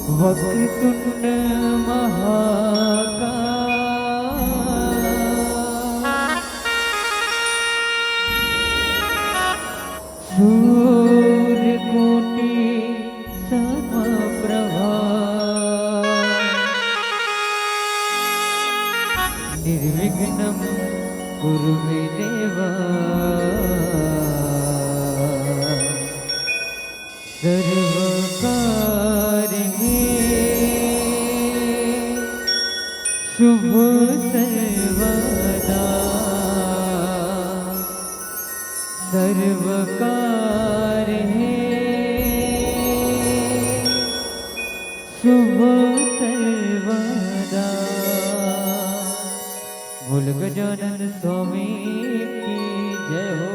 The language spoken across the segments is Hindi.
वक्रतुंड महाकाय सूर्यकोटि समप्रभा निर्विघ्नं कुरु मे देव सर्वकार्ये शुभ सर्वदा सर्वकार्ये शुभ सर्वदा। बोल गजानन स्वामी की जय हो।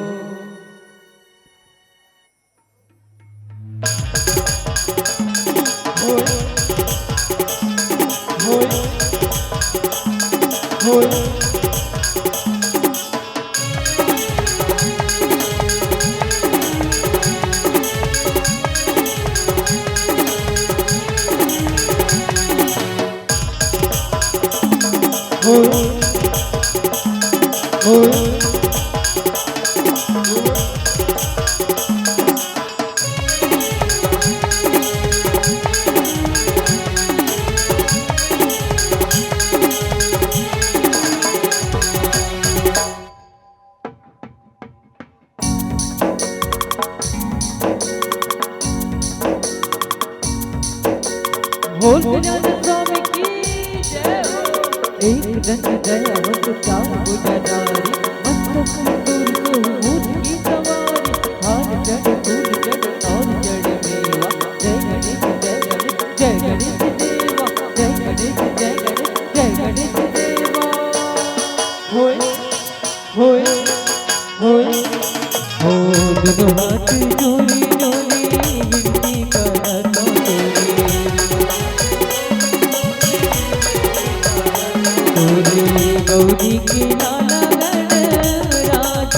बोल गजानन स्वामी की जय हो। एक दंत दयावंत चार भुजधारी मस्तक सिंदूर को मूठ की सवारी हार जड़ फूल जड़ और जड़ मेवा जय गणेश जय गणेश जय गणेश देवा जय गणेश जय गणेश जय गणेश देवा। होए होए होए हो दोनों हाथ जोड़ी जोड़ी विनती करता गौरी के लाला गणराज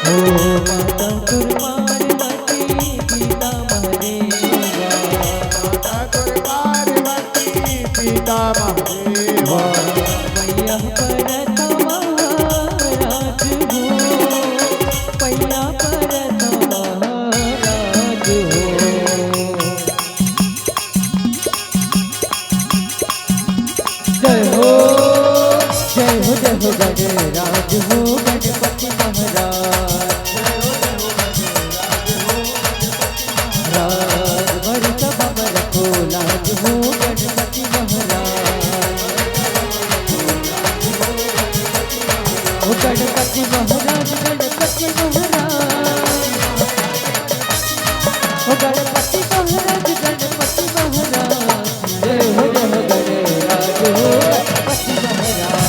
हो माता पार्वती पिता महादेवा माता पार्वती पिता महादेवा मैया परत महाराज हो मैया परत महाराज हो। जय हो गणराज हो गणपति महाराज राज वर्ष बबर को लाज हो गणपति महाराज हो गणपति महाराज गणपति महाराज हो गणपति महाराज गणपति महाराज। जय हो गणराज हो गणपति महाराज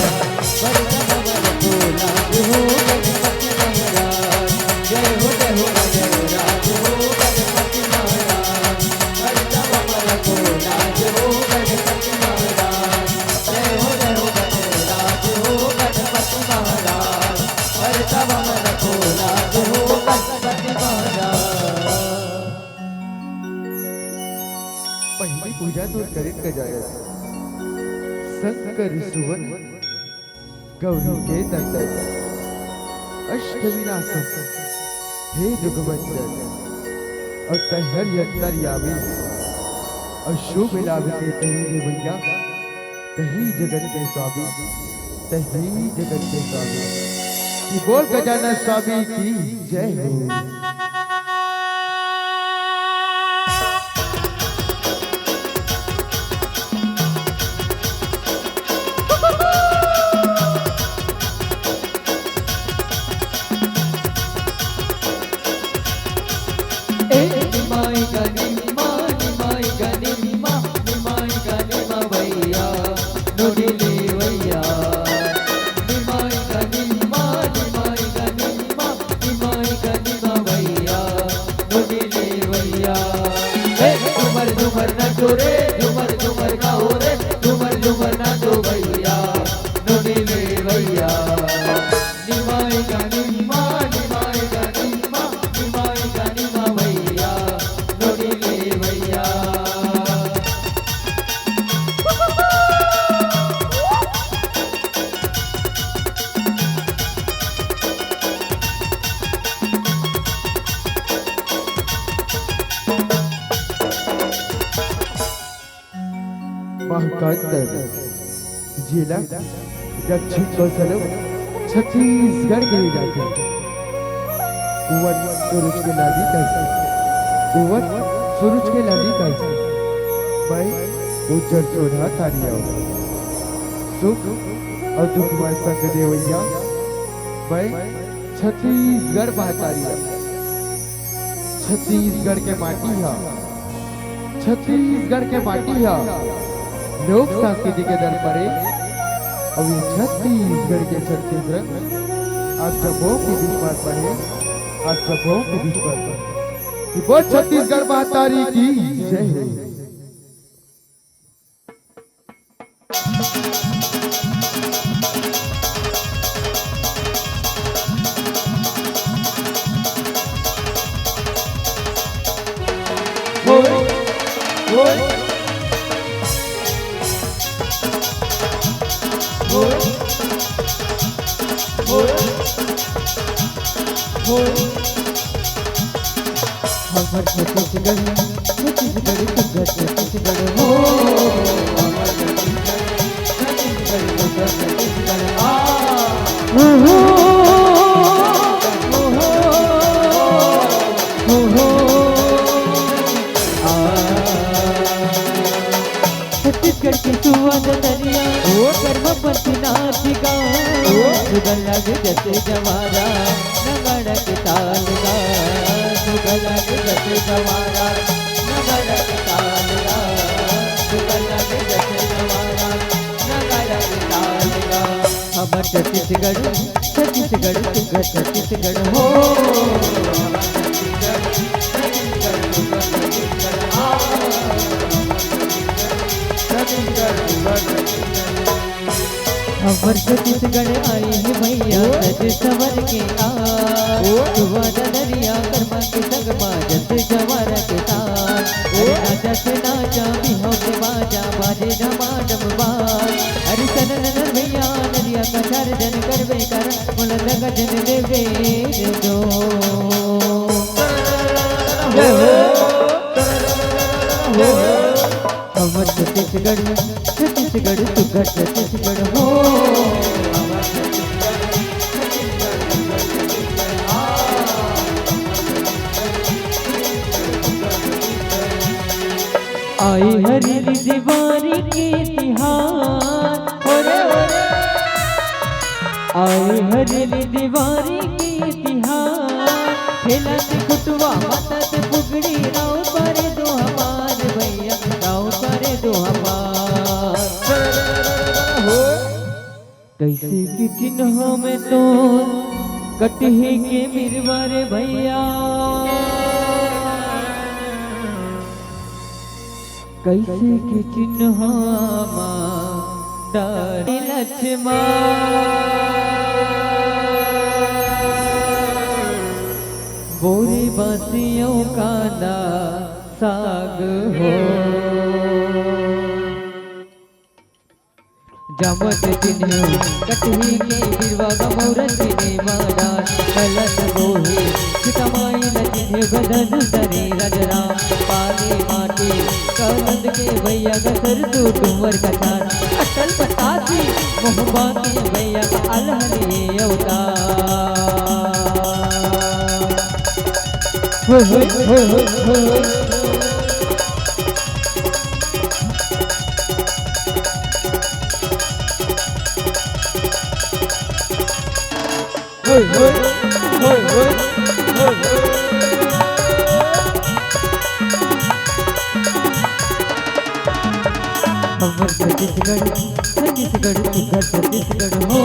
वर्ष बबर को लाज हो गणपति महाराज। जय हो गणराज हो गणपति महाराज वर्ष बबर को लाज हो गणपति महाराज। जय हो गणराज हो गणपति महाराज वर्ष बबर को लाज हो गणपति महाराज। पहिली पूजा तो करीत गजानन शंकर सुवन गौरी के दंडन अष्टविनाशक हे दुर्गमंजन और तहर अंतर्यामी और शुभ लाभ के तेरे भैया तही जगत के स्वामी तही जगत के स्वामी की बोल गजानन स्वामी की जय हो। कांतर जिला दक्षिण कौशल छत्तीसगढ़ के लिए जाते हैं। कुंवर सूरज के लाली का कुंवर सूरज के लाली का मैं उज्जर सोधा तारिया सुख और दुख में संग देवैया मैं छत्तीसगढ़ बहतारिया। छत्तीसगढ़ के माटी है, छत्तीसगढ़ के माटी है लोक संस्कृति के दर परे और ये छत्तीसगढ़ के छत्तीसगढ़ आप सबों के बीच बात पढ़े, आप सबों के बीच बात पढ़े कि वो छत्तीसगढ़ बहतारी की जय हो। हमर छत्तीसगढ़ छत्तीसगढ़ सुंदर छत्तीसगढ़ हो हमर छत्तीसगढ़ सुंदर छत्तीसगढ़ आ हो छत्तीसगढ़ की सुवर्ण दरिया कर्म पंचनाथ का सुगल लगे जैसे जवारा नगड़ के ताल गा सुगल लगे जैसे जवारा नगड़ के ताल गा सुगल लगे जैसे जवारा नगड़ के ताल गा हमर छत्तीसगढ़ छत्तीसगढ़ सुंदर छत्तीसगढ़ हो हमर छत्तीसगढ़ आई है भैया सज सवर के सुबह दरिया कर्मा के संग बाजत जवार के तार नाचा से नाचा बिहाव के बाजा बाजे डमाडम बाज अरे सनन भैया नदिया का चार जन करबे कर मुलंद गजन देवे दो हमर छत्तीसगढ़ छत्तीसगढ़ सुंदर छत्तीसगढ़ हो आई हरीली दीवारी के तिहार आई हरीली दीवारी के तिहार खेला से कुटवा माता से पुगड़ी राव करे दो हमार भैया राव करे दो हमार कैसे की चिन्ह में तो कटही के मिरवारे भैया कैसे की चिन्ह डारी लक्ष्मा बोरी बासियों का ना साग हो जमत चिन्ह कटही के बिरवा गमौरत चिन्ह मारा गलत गोही सीतामाई न चिन्ह बदन तरे रजरा पानी माटी कलंद के भैया गसर तू डूमर कचार अटल पतासी मोहब्बती भैया का अलहली अवतार हो हमर छत्तीसगढ़ छत्तीसगढ़ सुंदर छत्तीसगढ़ हो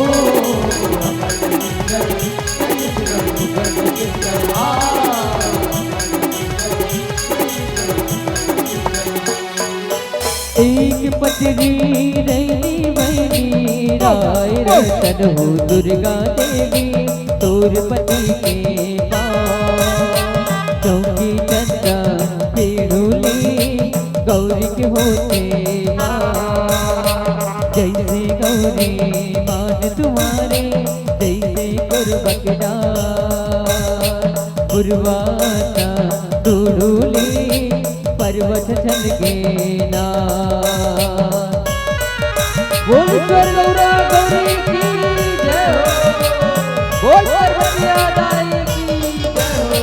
एक पटरी रैनी बहनी राय रतन हो दुर्गा देवी तोर पति के चौकी चंदा पीड़ुली गौरी के होते जैसे गौरी मान तुम्हारे जैसे गुरबकड़ा गुरवाता डूडूली पर्वत चल गे ना बोल स्वर गौरा गौरी की जय हो, बोल पार्वती दाई की जय हो।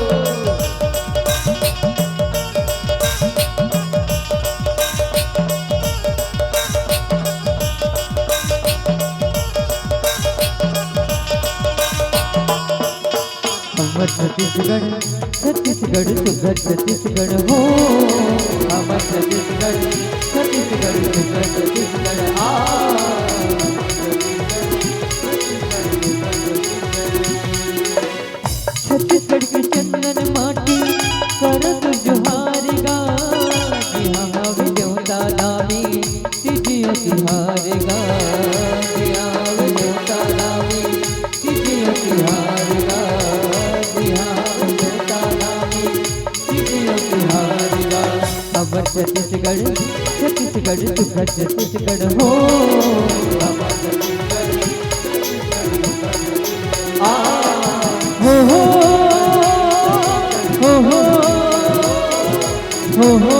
अमर छत्तीसगढ़ छत्तीसगढ़ सुंदर छत्तीसगढ़ हो, अमर छत्तीसगढ़ छत्तीसगढ़ सुंदर छत्तीसगढ़ छत्तीसगढ़ के चंदन माटी करत जुहार गा, यहाँ विजोता दामी तिजियो तिहार गा, यहाँ विजोता दामी तिजियो तिहार गा, यहाँ विजोता दामी तिजियो तिहार गा। अमर छत्तीसगढ़ छत्तीसगढ़ सुंदर छत्तीसगढ़ हो, अमर छत्तीसगढ़ हो हो हो हो हो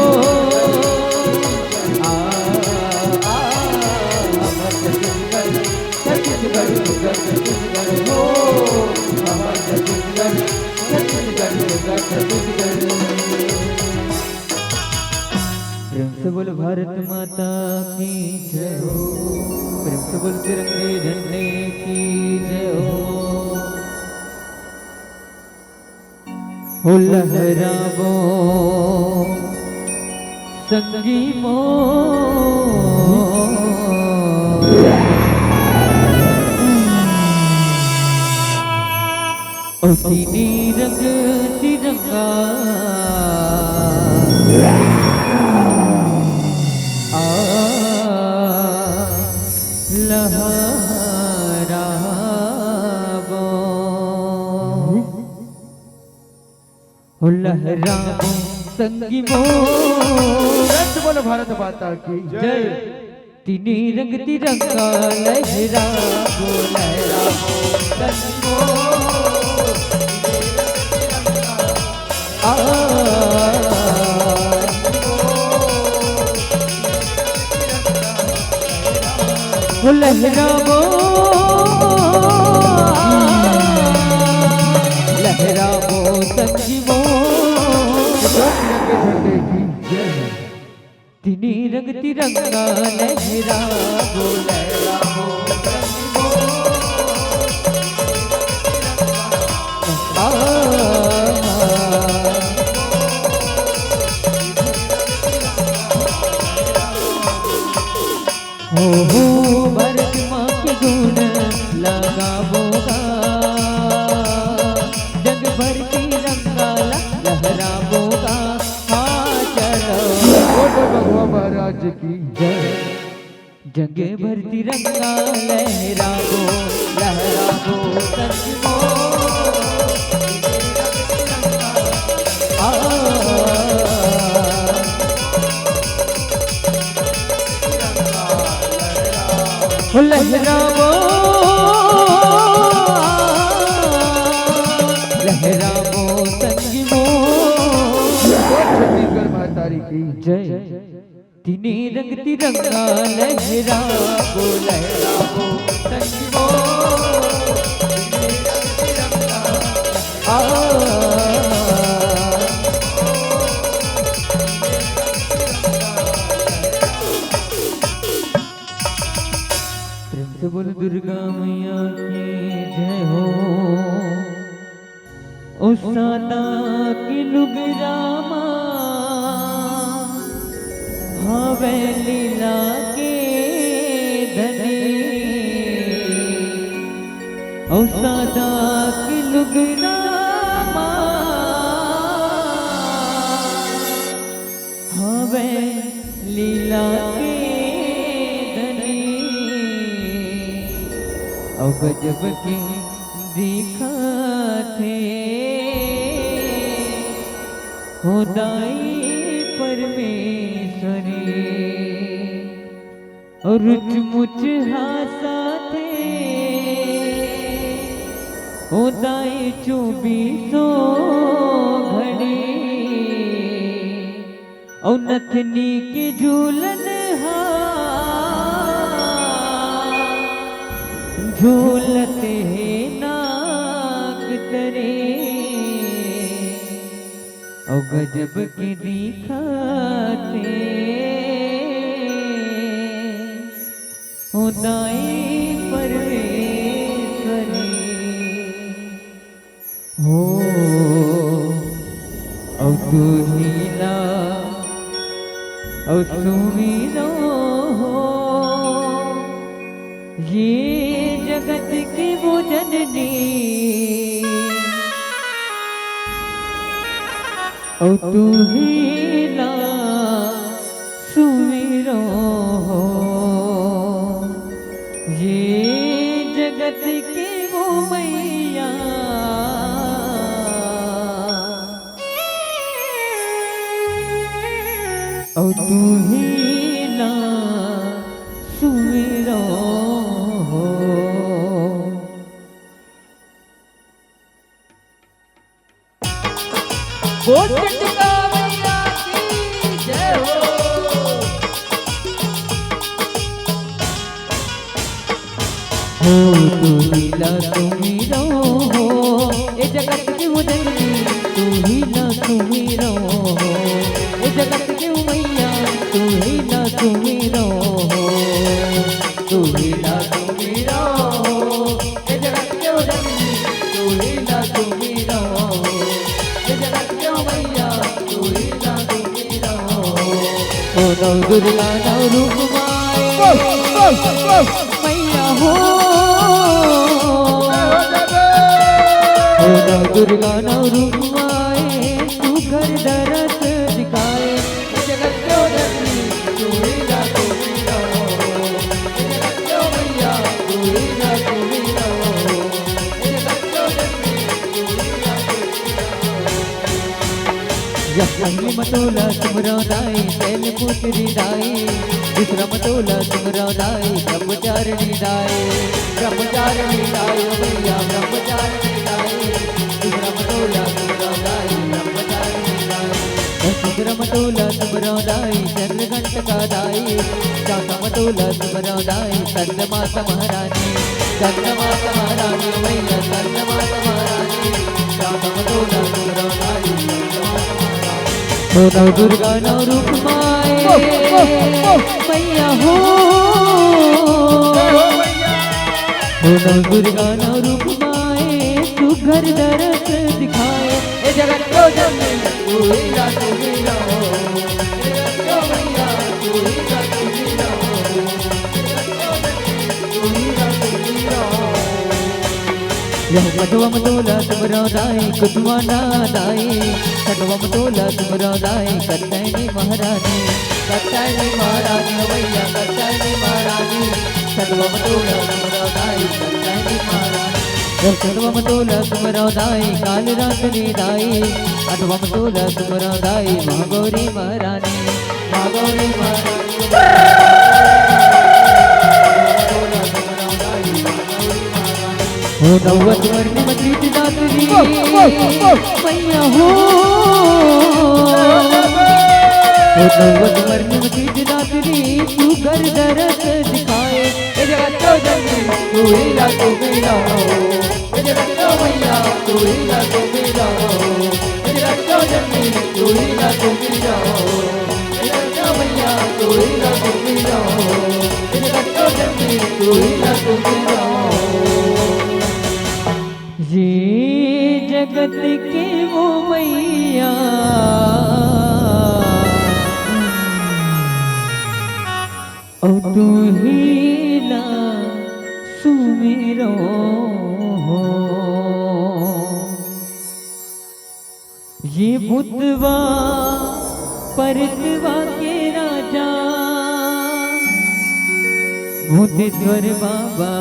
अमर छत्तीसगढ़ छत्तीसगढ़ सुंदर छत्तीसगढ़ हो, अमर छत्तीसगढ़ छत्तीसगढ़ सुंदर छत्तीसगढ़। प्रेम से बोल भारत माता की जय हो, प्रेम से बोल तिरंगे झंडे की जय हो लहरावो संगी मो ओ तीनी रंग तिरंगा लहरावो संगी मोर बोलो भारत माता की जय। तीनी रंग तिरंगा लहरावो लहरावो संगी मोर लहरावो लहरावो संगी झंडे की जय। तिनी रंग तिरंगा लहरावो लहरावो संगी हो भरत माँ के गुण लगावोगा, जग भर तिरंगा लहरावोगा। हाँ चलो भगवा महाराज की जय। जगे भर तिरंगा लहरावो लहरावो संगी मोर लहरावो लहरावो संगी मोर छत्तीसगढ़ महातारी की जय। तिनी रंग तिरंगा लहरावो लहरावो संगी मोर प्रेम से बोल दुर्गा मैया की जय हो। ओ सादा की लुगरामा हवे लीला के धनी, ओ सादा की लुगरामा हवे लीला के धनी, ओ गजब की दिखा थे खुदाई परमेश्वरी, और रुच मुच हासा थे खुदाई 24 घड़ी, और नथनी के झूलन झूलते नाग तरे और गजब के दिखाते उदाई परमेश्वरी हो और तू हीला और सुमीरो हो ये जगत की वो जननी और तू हीला सुमीरो हो ये जगत की वो मैया और तू हीला सुमीरो हो। बोल चंडिका मैया की जय हो। तू हीला सुमीरो हो ये जगत की उदयनी तू हीला सुमीरो हो ये जगत की मैया तू हीला सुमीरो हो तू हीला सुमीरो हो ये जगत की उदयनी तू हीला सुमीरो हो ये जगत की मैया तू हीला सुमीरो हो नौ दुर्गा नौ रूप माए मैया हो नौ दुर्गा नौ रूप माए तू घर दरस दिखाए जगत को धरनी तू हीरा तू हीरा जगत को मैया तू हीरा तू हीरा जगत को धरनी तू हीरा तू हीरा यही मतोला तुमरा दाई शैल पुत्री दाई दूसरा मतोला तुमरा दाई ब्रह्मचारिणी दाई ब्रह्मचारिणी दाई मैया ब्रह्मचारिणी दाई दूसरा मतोला तुमरा दाई ब्रह्मचारिणी दाई दूसरा मतोला तुमरा दाई चंद्रघंट का दाई चौथा मतोला तुमरा दाई चंद्रमाता महारानी चंद्रमाता महारानी मैया चंद्रमाता महारानी चौथा मतोला तुमरा दाई नौ दुर्गा नौ रूप माए मैया हो नौ दुर्गा नौ रूप माए तू घर दरस दिखाए ए जगत को जननी तू हीरा तू हीरा जगत को मैया तू हीरा तू हीरा तू हीरा तू हीरा यह मटवा मतोला तुमरा दाई कुटवा ना दाई कटवा मतोला तुमरा दाई कत्तैनी महारानी मैया कत्तैनी महारानी कटवा मतोला तुमरा दाई कत्तैनी महारानी कटवा मतोला तुमरा दाई काल रात्रि दाई कटवा मतोला तुमरा दाई महागौरी महारानी हो नौवत वर्ण मतीत दात्री मैया हो नौवत वर्ण मतीत दात्री तू घर दरस दिखाए ए जगत को जननी तू हीरा तू हीरा ए जगत को मैया तू हीरा तू हीरा ए जगत को जननी तू हीरा तू हीरा ए जगत को मैया तू हीरा तू हीरा ए जगत को जननी तू हीरा तू हीरा ये जगत के वो मैया और तू हीला सुमीरो हो ये बुद्धवा परतवा के राजा भूतेश्वर बाबा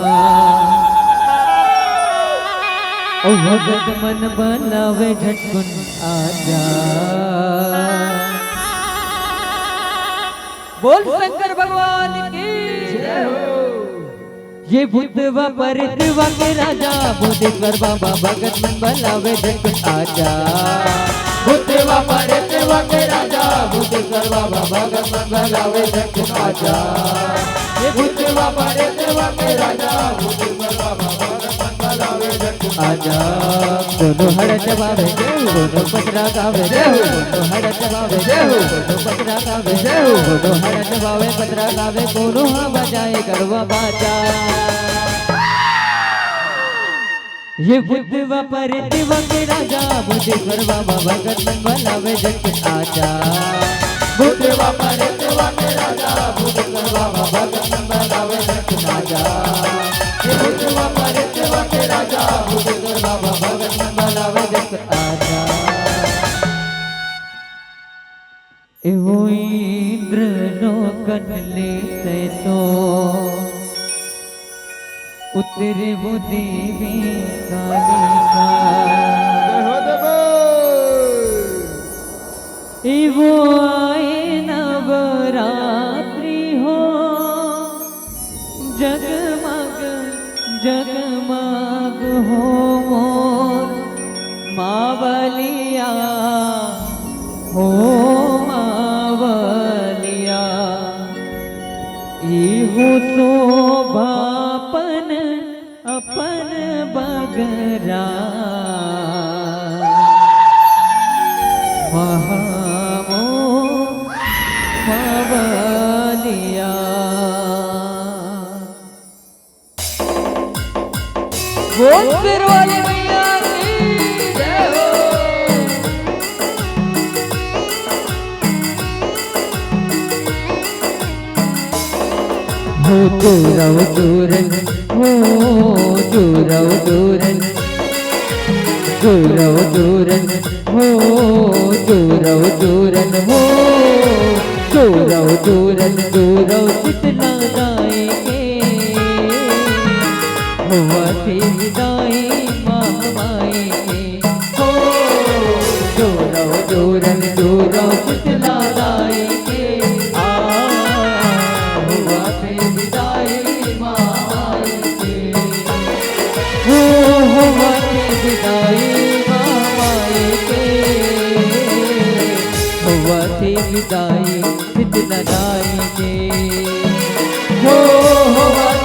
ओ भगत मन बनावे झटकुन आजा बोल शंकर भगवान की जय हो। ये भूतवा परितवा के राजा भूतेश्वर बाबा भगत मन बनावे झटकुन आजा भूतवा परितवा के राजा भूतेश्वर बाबा भगत मन बनावे झटकुन आजा ये भूतवा परितवा के राजा भूतेश्वर आजा दोनों हर जवाबे दोनों पतरा गावे दोनों हर जवाबे दोनों पतरा गावे दोनों हर जवाबे पतरा गावे दोनों हाँ बजाए गरबा बाजा ये बुद्धवा पर दिवा के राजा बुद्धि गरबा भगत बनावे जट आजा बुद्धवा पर दिवा के राजा बुद्धि गरबा भगत बनावे जट आजा ये बुद्धवा पर दिवा के राजा बुद्धि गरबा भगत बनावे जट आजा एहो इंद्र नो कनले से तो उतरे वो देवी कालिका वो आए नवरात्रि हो जगमग जगमग हो मोर मावलिया हो मावलिया इहो शोभापन अपन बगरा महामो मावलिया बोल फिर वाली मैया की जय हो दूरव दूरन हो दूरव दूरन दूरव दूरन हो दूरव दूरन हो दूरव दूरन दूरव कितना गाएंगे हुआ थी विदाई मामाई हो दूरव दूरन दूरव कितना गाएंगे विदाई कितना गाएंगे हो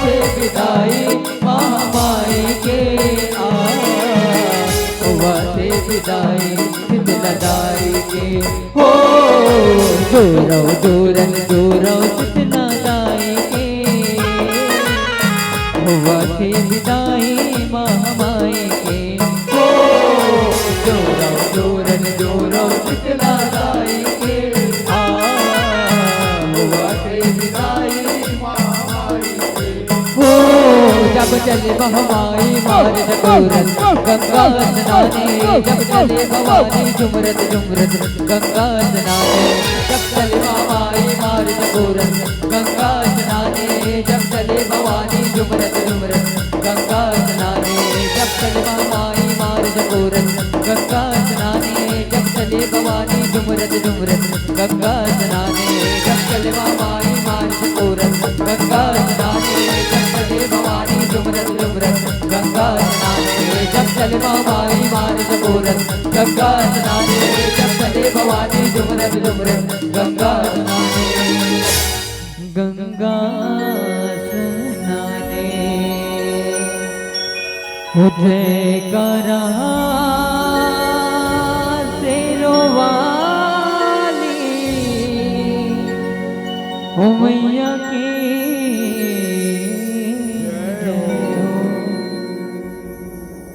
से विदाई महामाई के हुआ से विदाई कितना गाएंगे हो दूरव दूरन दूरव कितना गाएंगे हुआ से विदाई महामाई के हो दूरव दूरन दूरव कितना गाएंगे जब चले बहवाई मार जगोरत गंगा स्नाने जब चले भवानी झुमरत झुमरत गंगा स्नाने जब चले बहवाई मार जगोरत गंगा स्नाने जब चले भवानी झुमरत झुमरत गंगा स्नाने जब चले बहवाई मार जगोरत गंगा स्नाने जब चले भवानी झुमरत झुमरत गंगा स्नाने जब चले बहवाई मार जगोरत गंगा स्नाने जब चले भवानी झुमरत झुमरत गंगा स्नाने जब चले भवानी मार जगोरत गंगा स्नाने जब चले भवानी झुमरत झुमरत गंगा स्नाने गंगा स्नाने उठे करा तेरो वाली ओ मैया की